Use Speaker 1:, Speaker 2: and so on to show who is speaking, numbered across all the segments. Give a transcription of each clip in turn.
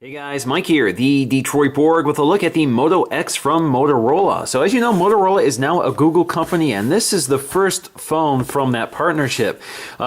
Speaker 1: Hey guys, Mike here, the Detroit Borg with a look at the Moto X from Motorola. So as you know, Motorola is now a Google company and this is the first phone from that partnership.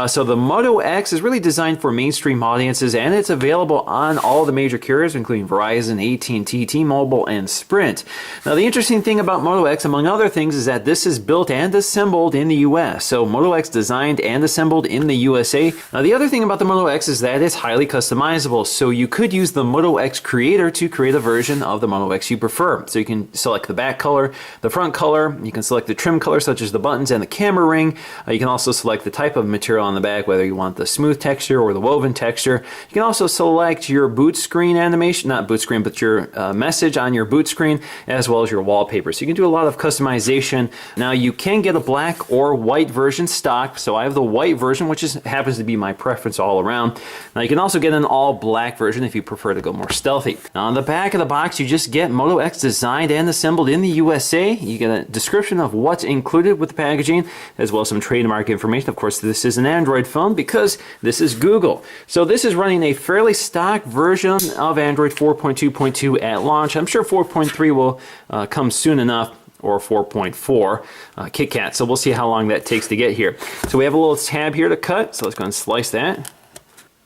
Speaker 1: So the Moto X is really designed for mainstream audiences and it's available on all the major carriers including Verizon, AT&T, T-Mobile, and Sprint. Now the interesting thing about Moto X, among other things, is that this is built and assembled in the US. So Moto X designed and assembled in the USA. Now the other thing about the Moto X is that it's highly customizable. So you could use the Moto X Creator to create a version of the Moto X you prefer. So you can select the back color, the front color, you can select the trim color such as the buttons and the camera ring. You can also select the type of material on the back, whether you want the smooth texture or the woven texture. You can also select your boot screen animation, not boot screen, but your message on your boot screen, as well as your wallpaper. So you can do a lot of customization. Now you can get a black or white version stock. So I have the white version, which happens to be my preference all around. Now you can also get an all black version if you prefer to go more stealthy. Now on the back of the box you just get Moto X designed and assembled in the USA. You get a description of what's included with the packaging as well as some trademark information. Of course this is an Android phone because this is Google. So this is running a fairly stock version of Android 4.2.2 at launch. I'm sure 4.3 will come soon enough, or 4.4 KitKat. So we'll see how long that takes to get here. So we have a little tab here to cut. So let's go and slice that.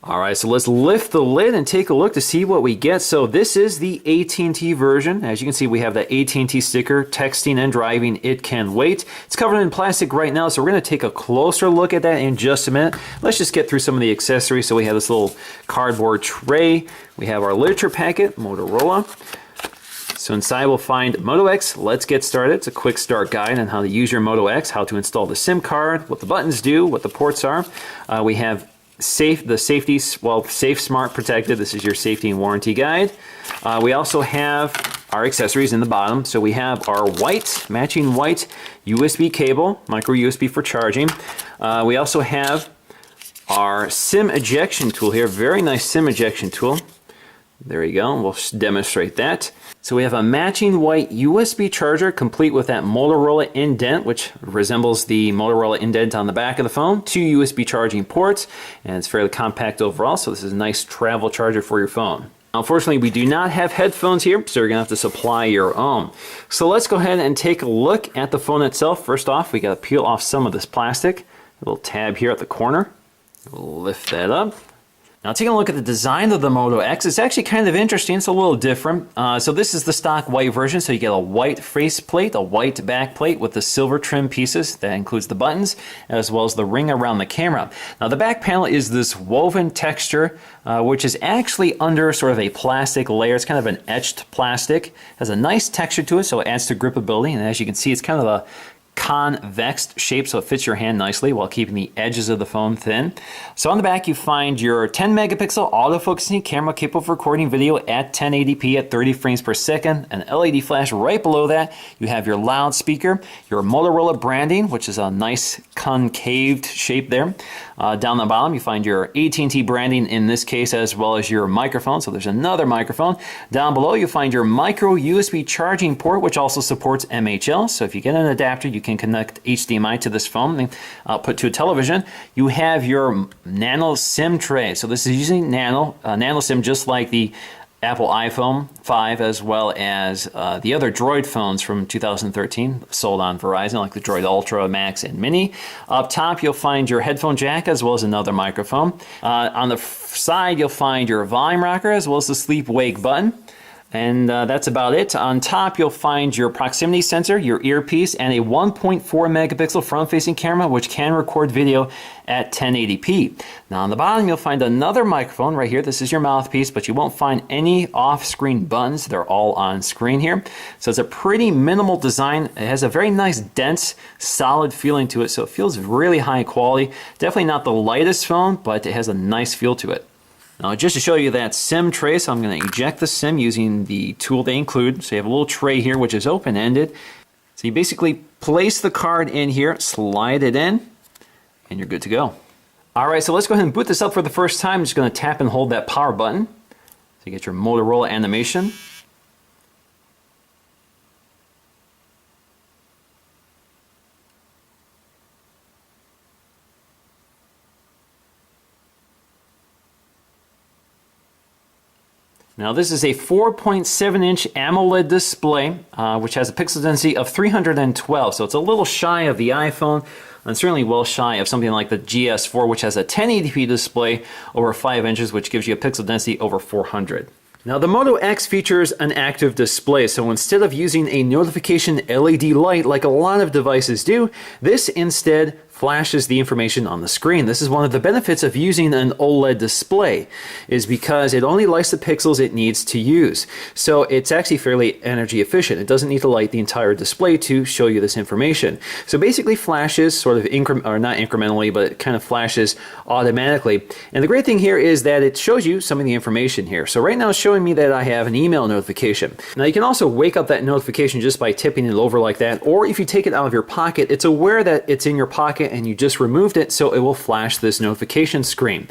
Speaker 1: All right, so let's lift the lid and take a look to see what we get. So this is the AT&T version. As you can see, we have the AT&T sticker, texting and driving, it can wait. It's covered in plastic right now, so we're gonna take a closer look at that in just a minute. Let's just get through some of the accessories. So we have this little cardboard tray. We have our literature packet, Motorola. So inside we'll find Moto X. Let's get started. It's a quick start guide on how to use your Moto X, how to install the SIM card, what the buttons do, what the ports are. We have Safe Smart Protected. This is your safety and warranty guide. We also have our accessories in the bottom. So we have our matching white USB cable, micro USB for charging. We also have our SIM ejection tool here. Very nice SIM ejection tool. There you go. We'll demonstrate that. So we have a matching white USB charger complete with that Motorola indent, which resembles the Motorola indent on the back of the phone. 2 USB charging ports, and it's fairly compact overall, so this is a nice travel charger for your phone. Unfortunately, we do not have headphones here, so you're going to have to supply your own. So let's go ahead and take a look at the phone itself. First off, we got to peel off some of this plastic. A little tab here at the corner. We'll lift that up. Now taking a look at the design of the Moto X, it's actually kind of interesting. It's a little different. So this is the stock white version. So you get a white faceplate, a white back plate with the silver trim pieces. That includes the buttons as well as the ring around the camera. Now the back panel is this woven texture, which is actually under sort of a plastic layer. It's kind of an etched plastic. It has a nice texture to it, so it adds to gripability. And as you can see, it's kind of a convex shape, so it fits your hand nicely while keeping the edges of the phone thin. So on the back you find your 10 megapixel autofocusing camera capable of recording video at 1080p at 30 frames per second, an LED flash right below that. You have your loudspeaker, your Motorola branding, which is a nice concaved shape there. Down the bottom you find your AT&T branding in this case, as well as your microphone. So there's another microphone. Down below you find your micro USB charging port, which also supports MHL. So if you get an adapter, you can connect HDMI to this phone and output to a television. You have your nano SIM tray. So this is using nano SIM, just like the Apple iPhone 5 as well as the other Droid phones from 2013 sold on Verizon, like the Droid Ultra, Max, and Mini. Up top you'll find your headphone jack as well as another microphone. On the side you'll find your volume rocker as well as the sleep wake button. And that's about it. On top, you'll find your proximity sensor, your earpiece, and a 1.4 megapixel front-facing camera, which can record video at 1080p. Now on the bottom, you'll find another microphone right here. This is your mouthpiece, but you won't find any off-screen buttons. They're all on screen here. So it's a pretty minimal design. It has a very nice, dense, solid feeling to it, so it feels really high quality. Definitely not the lightest phone, but it has a nice feel to it. Now just to show you that SIM tray, so I'm going to eject the SIM using the tool they include. So you have a little tray here which is open-ended. So you basically place the card in here, slide it in, and you're good to go. Alright, so let's go ahead and boot this up for the first time. I'm just going to tap and hold that power button. So you get your Motorola animation. Now this is a 4.7-inch AMOLED display, which has a pixel density of 312, so it's a little shy of the iPhone, and certainly well shy of something like the GS4, which has a 1080p display over 5 inches, which gives you a pixel density over 400. Now the Moto X features an active display, so instead of using a notification LED light like a lot of devices do, this instead flashes the information on the screen. This is one of the benefits of using an OLED display, is because it only lights the pixels it needs to use. So it's actually fairly energy efficient. It doesn't need to light the entire display to show you this information. So basically flashes sort of not incrementally, but it kind of flashes automatically. And the great thing here is that it shows you some of the information here. So right now it's showing me that I have an email notification. Now you can also wake up that notification just by tipping it over like that, or if you take it out of your pocket, it's aware that it's in your pocket and you just removed it, so it will flash this notification screen.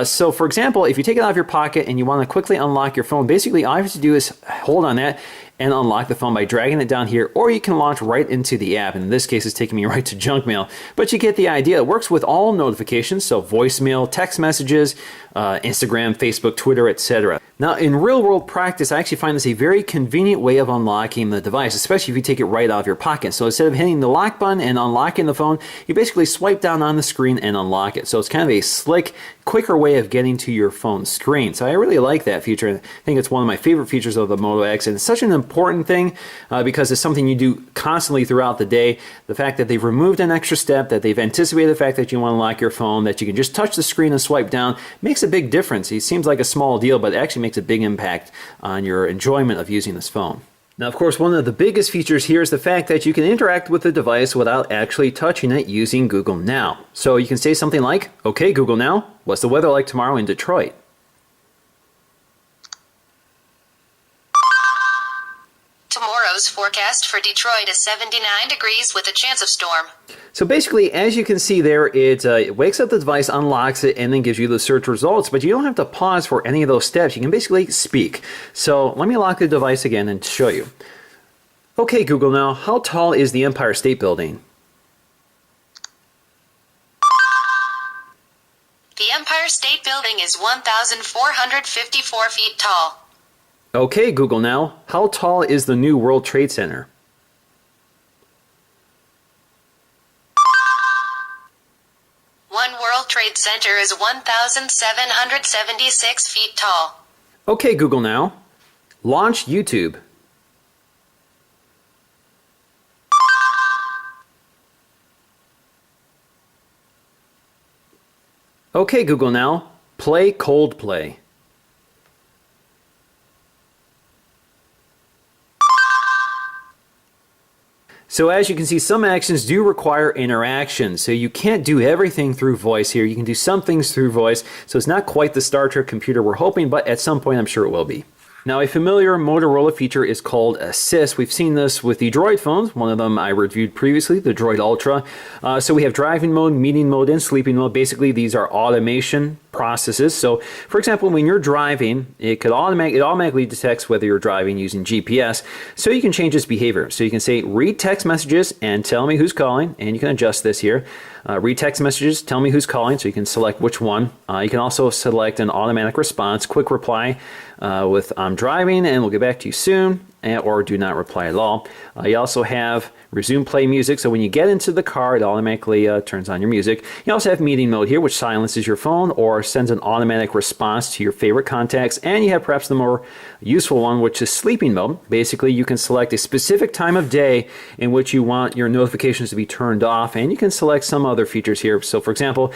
Speaker 1: So for example, if you take it out of your pocket and you want to quickly unlock your phone, basically all you have to do is hold on that and unlock the phone by dragging it down here, or you can launch right into the app. In this case, it's taking me right to junk mail, but you get the idea. It works with all notifications, so voicemail, text messages, Instagram, Facebook, Twitter, etc. Now, in real-world practice, I actually find this a very convenient way of unlocking the device, especially if you take it right out of your pocket. So instead of hitting the lock button and unlocking the phone, you basically swipe down on the screen and unlock it. So it's kind of a slick, quicker way of getting to your phone screen. So I really like that feature. I think it's one of my favorite features of the Moto X, and it's such an important thing because it's something you do constantly throughout the day. The fact that they've removed an extra step, that they've anticipated the fact that you want to lock your phone, that you can just touch the screen and swipe down, makes a big difference. It seems like a small deal, but it actually makes a big impact on your enjoyment of using this phone. Now, of course, one of the biggest features here is the fact that you can interact with the device without actually touching it using Google Now. So you can say something like, "Okay, Google Now, what's the weather like tomorrow in Detroit?"
Speaker 2: Tomorrow's forecast for Detroit is 79 degrees with a chance of storm.
Speaker 1: So basically, as you can see there, it wakes up the device, unlocks it, and then gives you the search results, but you don't have to pause for any of those steps. You can basically speak. So let me lock the device again and show you. "Okay, Google Now, how tall is the Empire State Building?"
Speaker 2: The Empire State Building is 1,454 feet tall.
Speaker 1: "Okay, Google Now, how tall is the new World Trade Center?"
Speaker 2: One World Trade Center is 1,776 feet tall.
Speaker 1: "Okay, Google Now, launch YouTube." "Okay, Google Now, play Coldplay." So as you can see, some actions do require interaction. So you can't do everything through voice here. You can do some things through voice. So it's not quite the Star Trek computer we're hoping, but at some point I'm sure it will be. Now, a familiar Motorola feature is called Assist. We've seen this with the Droid phones. One of them I reviewed previously, the Droid Ultra. So we have driving mode, meeting mode, and sleeping mode. Basically, these are automation processes. So, for example, when you're driving, it automatically detects whether you're driving using GPS. So you can change its behavior. So you can say, read text messages and tell me who's calling. And you can adjust this here. Read text messages, tell me who's calling. So you can select which one. You can also select an automatic response, quick reply with I'm driving and we'll get back to you soon, or do not reply at all. You also have resume play music, so when you get into the car, it automatically turns on your music. You also have meeting mode here, which silences your phone or sends an automatic response to your favorite contacts. And you have perhaps the more useful one, which is sleeping mode. Basically, you can select a specific time of day in which you want your notifications to be turned off, and you can select some other features here. So for example,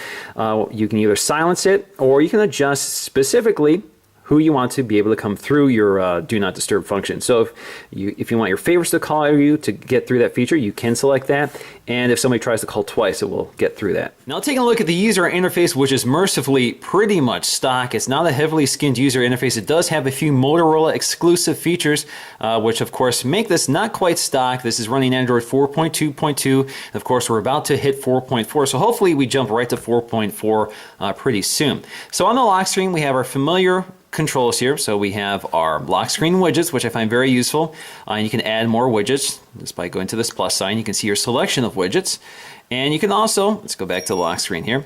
Speaker 1: you can either silence it, or you can adjust specifically who you want to be able to come through your do not disturb function. So if you want your favorites to call you to get through that feature, you can select that. And if somebody tries to call twice, it will get through that. Now taking a look at the user interface, which is mercifully pretty much stock. It's not a heavily skinned user interface. It does have a few Motorola exclusive features, which of course make this not quite stock. This is running Android 4.2.2. Of course, we're about to hit 4.4. So hopefully we jump right to 4.4 pretty soon. So on the lock screen, we have our familiar controls here. So we have our lock screen widgets, which I find very useful. You can add more widgets just by going to this plus sign. You can see your selection of widgets. And you can also, let's go back to the lock screen here.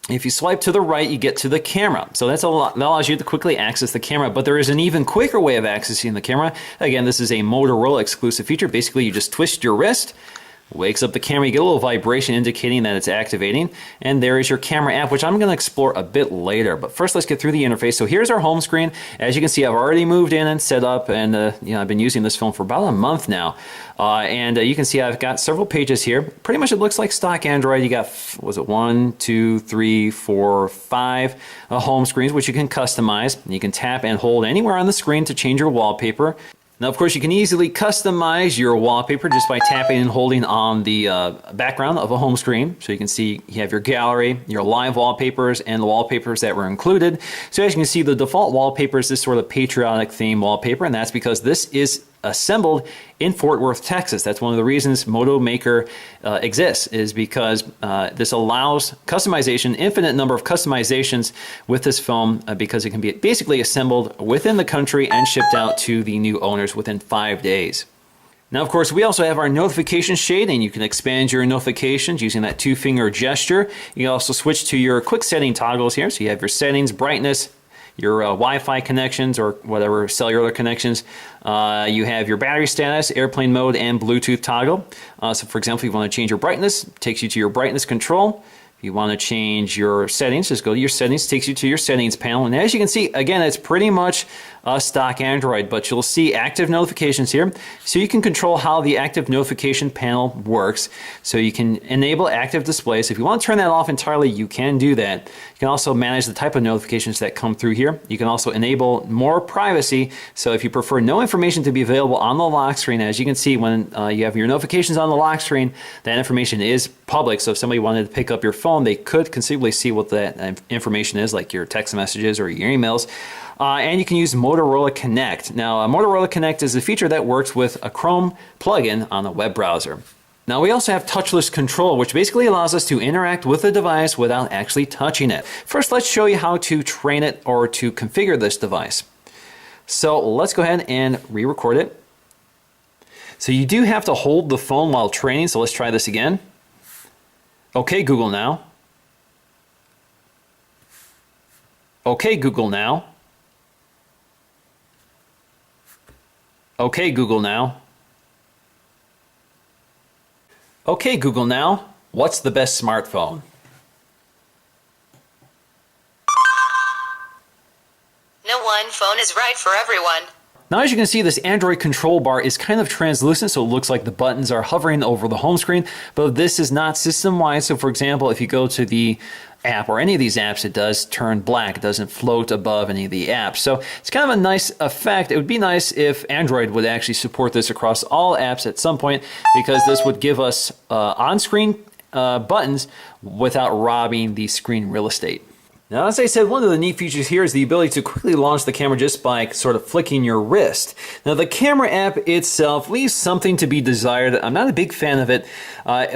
Speaker 1: If you swipe to the right, you get to the camera. So that allows you to quickly access the camera, but there is an even quicker way of accessing the camera. Again, this is a Motorola exclusive feature. Basically, you just twist your wrist, wakes up the camera, you get a little vibration indicating that it's activating, and there is your camera app, which I'm going to explore a bit later. But first, let's get through the interface. So here's our home screen. As you can see, I've already moved in and set up, and I've been using this phone for about a month now. You can see I've got several pages here. Pretty much it looks like stock Android. You got, was it 1, 2, 3, 4, 5 home screens, which you can customize. You can tap and hold anywhere on the screen to change your wallpaper. Now, of course, you can easily customize your wallpaper just by tapping and holding on the background of a home screen. So you can see you have your gallery, your live wallpapers, and the wallpapers that were included. So as you can see, the default wallpaper is this sort of patriotic theme wallpaper, and that's because this is assembled in Fort Worth, Texas. That's one of the reasons Moto Maker exists, is because this allows customization, infinite number of customizations with this phone, because it can be basically assembled within the country and shipped out to the new owners within 5 days. Now, of course, we also have our notification shade, and you can expand your notifications using that 2-finger gesture. You can also switch to your quick setting toggles here. So you have your settings, brightness, your Wi-Fi connections or whatever cellular connections. You have your battery status, airplane mode, and Bluetooth toggle. So for example, if you want to change your brightness, it takes you to your brightness control. If you want to change your settings, just go to your settings, takes you to your settings panel. And as you can see, again, it's pretty much stock Android, but you'll see active notifications here. So you can control how the active notification panel works. So you can enable active displays. If you want to turn that off entirely, you can do that. You can also manage the type of notifications that come through here. You can also enable more privacy. So if you prefer no information to be available on the lock screen, as you can see when you have your notifications on the lock screen, that information is public. So if somebody wanted to pick up your phone, they could conceivably see what that information is, like your text messages or your emails. And you can use Motorola Connect. Now, Motorola Connect is a feature that works with a Chrome plugin on a web browser. Now, we also have touchless control, which basically allows us to interact with the device without actually touching it. First, let's show you how to train it or to configure this device. So let's go ahead and re-record it. So you do have to hold the phone while training, so let's try this again. Okay, Google now. Okay, Google now. Okay, Google now. Okay, Google now. What's the best smartphone?
Speaker 2: No one phone is right for everyone.
Speaker 1: Now, as you can see, this Android control bar is kind of translucent, so it looks like the buttons are hovering over the home screen, but this is not system-wide. So for example, if you go to the app or any of these apps, it does turn black. It doesn't float above any of the apps. So it's kind of a nice effect. It would be nice if Android would actually support this across all apps at some point, because this would give us on-screen buttons without robbing the screen real estate. Now, as I said, one of the neat features here is the ability to quickly launch the camera just by sort of flicking your wrist. Now, the camera app itself leaves something to be desired. I'm not a big fan of it,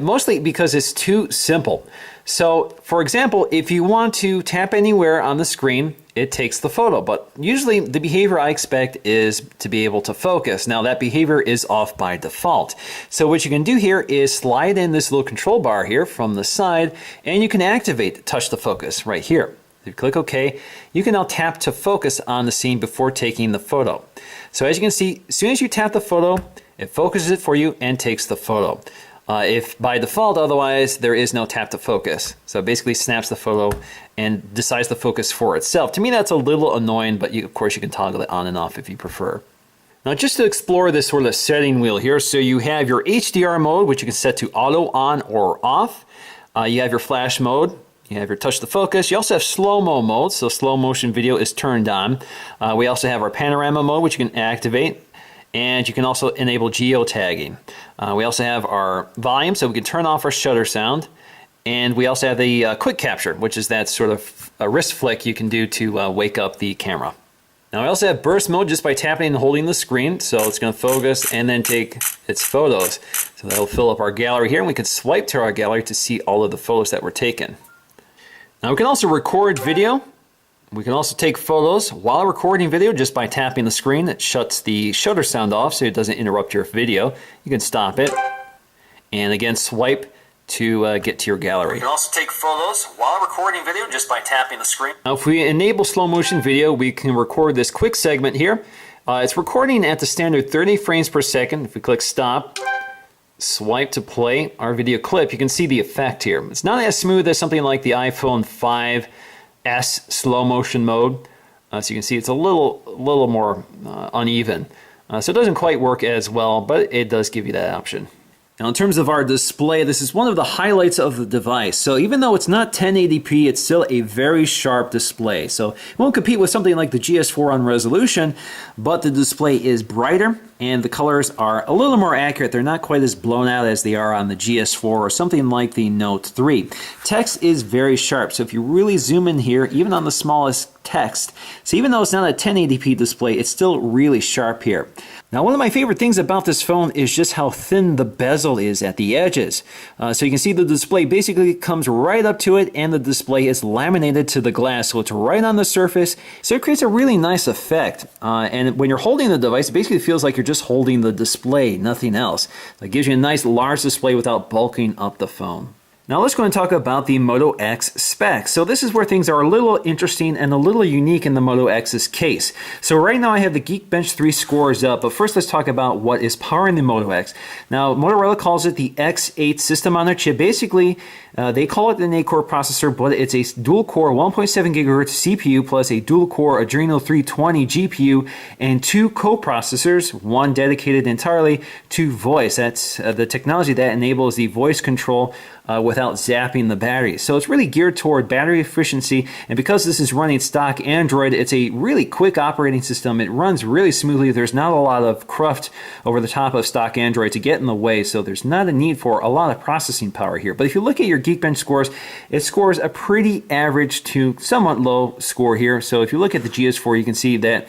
Speaker 1: mostly because it's too simple. So, for example, if you want to tap anywhere on the screen, it takes the photo. But usually the behavior I expect is to be able to focus. Now, that behavior is off by default. So what you can do here is slide in this little control bar here from the side, and you can activate touch to focus right here. If you click OK, you can now tap to focus on the scene before taking the photo. So as you can see, as soon as you tap the photo, it focuses it for you and takes the photo. If by default, otherwise, there is no tap to focus. So it basically snaps the photo and decides to focus for itself. To me, that's a little annoying, but of course you can toggle it on and off if you prefer. Now, just to explore this sort of setting wheel here, so you have your HDR mode, which you can set to auto on or off. You have your flash mode. You have your touch to focus. You also have slow-mo mode, so slow motion video is turned on. We also have our panorama mode, which you can activate. And you can also enable geotagging. We also have our volume, so we can turn off our shutter sound. And we also have the quick capture, which is that sort of a wrist flick you can do to wake up the camera. Now, I also have burst mode just by tapping and holding the screen. So it's going to focus and then take its photos. So that'll fill up our gallery here, and we can swipe to our gallery to see all of the photos that were taken. Now, we can also record video. We can also take photos while recording video just by tapping the screen. It shuts the shutter sound off so it doesn't interrupt your video. You can stop it. And again, swipe to get to your gallery.
Speaker 3: You can also take photos while recording video just by tapping the screen.
Speaker 1: Now, if we enable slow motion video, we can record this quick segment here. It's recording at the standard 30 frames per second. If we click stop, swipe to play our video clip, you can see the effect here. It's not as smooth as something like the iPhone 5S slow motion mode. So you can see it's a little more uneven. So it doesn't quite work as well, but it does give you that option. Now, in terms of our display, this is one of the highlights of the device. So even though it's not 1080p, it's still a very sharp display. So it won't compete with something like the GS4 on resolution, but the display is brighter and the colors are a little more accurate. They're not quite as blown out as they are on the GS4 or something like the Note 3. Text is very sharp, so if you really zoom in here, even on the smallest text, so even though it's not a 1080p display, it's still really sharp here. Now, one of my favorite things about this phone is just how thin the bezel is at the edges. So you can see the display basically comes right up to it, and the display is laminated to the glass, so it's right on the surface. So it creates a really nice effect. And when you're holding the device, it basically feels like you're just holding the display, nothing else. It gives you a nice large display without bulking up the phone. Now let's go and talk about the Moto X specs. So this is where things are a little interesting and a little unique in the Moto X's case. So right now I have the Geekbench 3 scores up, but first let's talk about what is powering the Moto X. Now Motorola calls it the X8 system on their chip. Basically, they call it an 8-core processor, but it's a dual-core 1.7 gigahertz CPU plus a dual-core Adreno 320 GPU and 2 co-processors, one dedicated entirely to voice. That's the technology that enables the voice control without zapping the battery. So it's really geared toward battery efficiency, and because this is running stock Android, it's a really quick operating system. It runs really smoothly. There's not a lot of cruft over the top of stock Android to get in the way, so there's not a need for a lot of processing power here. But if you look at your Geekbench scores, it scores a pretty average to somewhat low score here. So if you look at the GS4, you can see that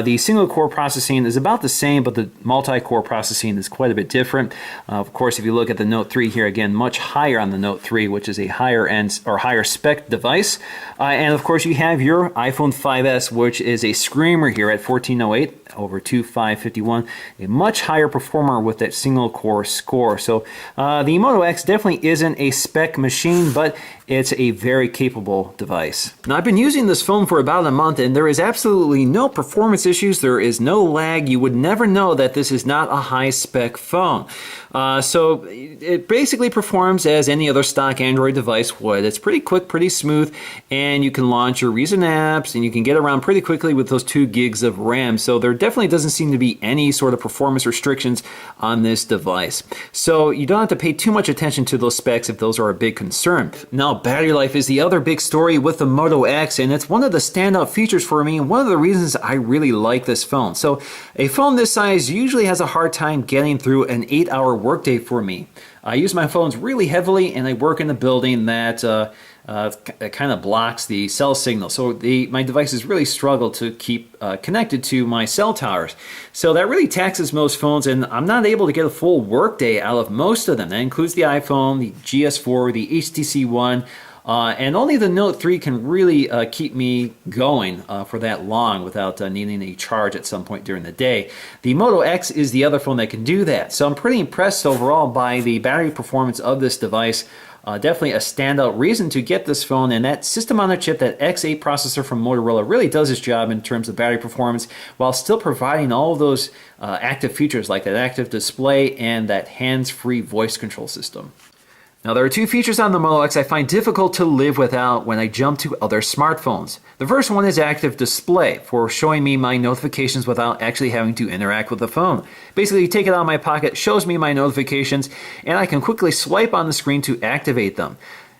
Speaker 1: the single core processing is about the same, but the multi-core processing is quite a bit different. Of course, if you look at the Note 3 here, again, much higher on the Note 3, which is a higher end or higher spec device. And of course, you have your iPhone 5S, which is a screamer here at 1408 over 2551, a much higher performer with that single core score. So the Moto X definitely isn't a spec machine, but it's a very capable device. Now, I've been using this phone for about a month, and there is absolutely no performance issues. There is no lag. You would never know that this is not a high-spec phone. So it basically performs as any other stock Android device would. It's pretty quick, pretty smooth, and you can launch your recent apps, and you can get around pretty quickly with those 2 gigs of RAM. So there definitely doesn't seem to be any sort of performance restrictions on this device. So you don't have to pay too much attention to those specs if those are a big concern. Now, battery life is the other big story with the Moto X, and it's one of the standout features for me and one of the reasons I really like this phone. So a phone this size usually has a hard time getting through an 8-hour workday for me. I use my phones really heavily, and I work in a building that kind of blocks the cell signal. So my devices really struggle to keep connected to my cell towers. So that really taxes most phones, and I'm not able to get a full workday out of most of them. That includes the iPhone, the GS4, the HTC One, and only the Note 3 can really keep me going for that long without needing a charge at some point during the day. The Moto X is the other phone that can do that. So I'm pretty impressed overall by the battery performance of this device. Definitely a standout reason to get this phone, and that system on a chip, that X8 processor from Motorola, really does its job in terms of battery performance while still providing all of those active features like that active display and that hands-free voice control system. Now, there are 2 features on the Moto X I find difficult to live without when I jump to other smartphones. The first one is active display, for showing me my notifications without actually having to interact with the phone. Basically, you take it out of my pocket, shows me my notifications, and I can quickly swipe on the screen to activate them.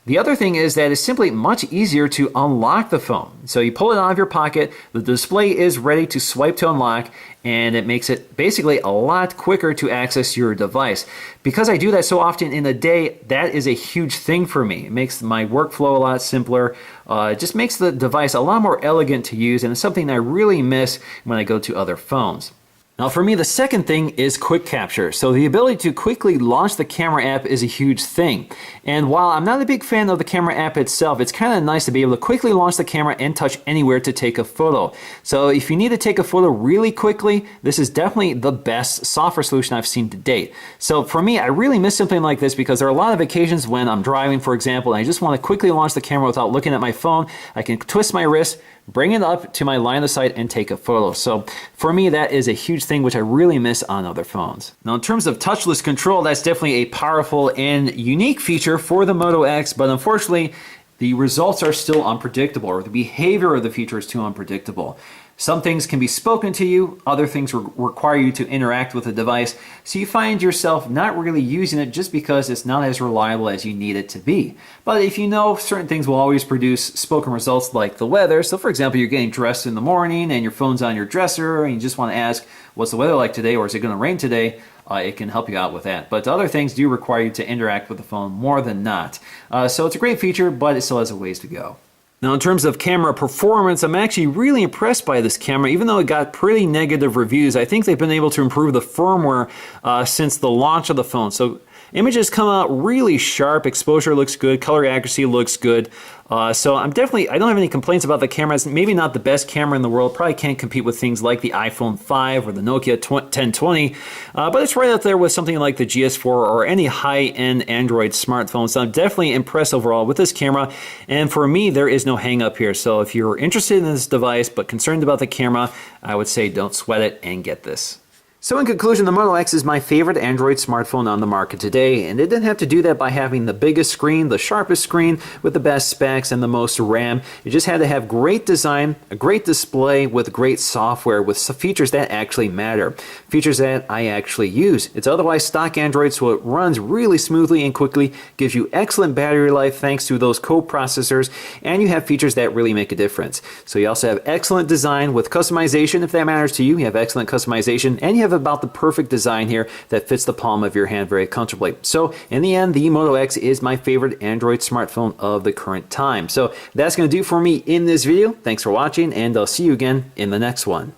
Speaker 1: The other thing is that it's simply much easier to unlock the phone. So you pull it out of your pocket, the display is ready to swipe to unlock, and it makes it basically a lot quicker to access your device. Because I do that so often in a day, that is a huge thing for me. It makes my workflow a lot simpler. It just makes the device a lot more elegant to use, and it's something I really miss when I go to other phones. Now for me, the second thing is quick capture. So the ability to quickly launch the camera app is a huge thing. And while I'm not a big fan of the camera app itself, it's kind of nice to be able to quickly launch the camera and touch anywhere to take a photo. So if you need to take a photo really quickly, this is definitely the best software solution I've seen to date. So for me, I really miss something like this because there are a lot of occasions when I'm driving, for example, and I just want to quickly launch the camera without looking at my phone. I can twist my wrist, bring it up to my line of sight and take a photo. So for me, that is a huge thing which I really miss on other phones. Now in terms of touchless control, that's definitely a powerful and unique feature for the Moto X, but unfortunately the results are still unpredictable, or the behavior of the feature is too unpredictable. Some things can be spoken to you, other things require you to interact with the device, so you find yourself not really using it just because it's not as reliable as you need it to be. But if you know certain things will always produce spoken results like the weather, so for example, you're getting dressed in the morning and your phone's on your dresser and you just want to ask, what's the weather like today, or is it going to rain today? It can help you out with that. But other things do require you to interact with the phone more than not. So it's a great feature, but it still has a ways to go. Now in terms of camera performance, I'm actually really impressed by this camera. Even though it got pretty negative reviews, I think they've been able to improve the firmware since the launch of the phone. So images come out really sharp, exposure looks good, color accuracy looks good. So I don't have any complaints about the camera. It's maybe not the best camera in the world, probably can't compete with things like the iPhone 5 or the Nokia 1020, but it's right up there with something like the GS4 or any high-end Android smartphone. So I'm definitely impressed overall with this camera, and for me, there is no hang-up here. So if you're interested in this device but concerned about the camera, I would say don't sweat it and get this. So in conclusion, the Moto X is my favorite Android smartphone on the market today, and it didn't have to do that by having the biggest screen, the sharpest screen, with the best specs and the most RAM. It just had to have great design, a great display with great software, with some features that actually matter, features that I actually use. It's otherwise stock Android, so it runs really smoothly and quickly, gives you excellent battery life thanks to those co-processors, and you have features that really make a difference. So you also have excellent design with customization, if that matters to you. You have excellent customization, and you have about the perfect design here that fits the palm of your hand very comfortably. So in the end, the Moto X is my favorite Android smartphone of the current time. So that's going to do for me in this video. Thanks for watching, and I'll see you again in the next one.